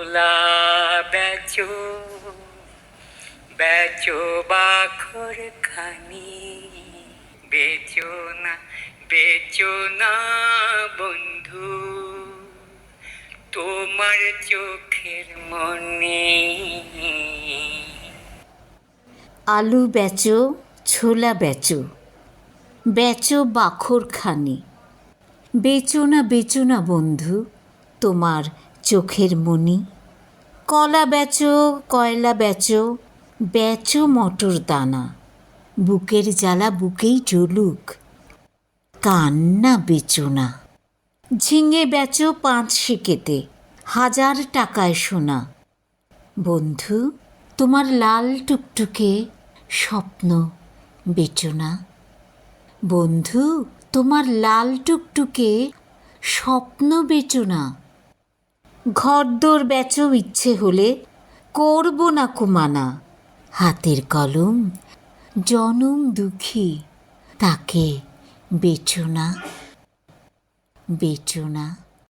ছোলা বেচো, বেচো বাখর খানি, বেচো না, বেচো না বন্ধু তোমার চোখের মনি। আলু বেচো, ছোলা বেচো, বেচো বাখর খানি, বেচো না বন্ধু তোমার চোখের মনি। কলা বেচো, কয়লা বেচো, বেচো মটর দানা, বুকের জ্বালা বুকেই জ্বলুক, কান্না বেচো না। ঝিঙে বেচো 5 সেকেতে, 1000 টাকায় সোনা, বন্ধু তোমার লাল টুকটুকে স্বপ্ন বেচো না। বন্ধু তোমার লাল টুকটুকে স্বপ্ন বেচো না। ঘরদোর বেচো ইচ্ছে হলে, করব না কুমানা, হাতের কলম জনম দুঃখী তাকে বেচো না, বেচো না।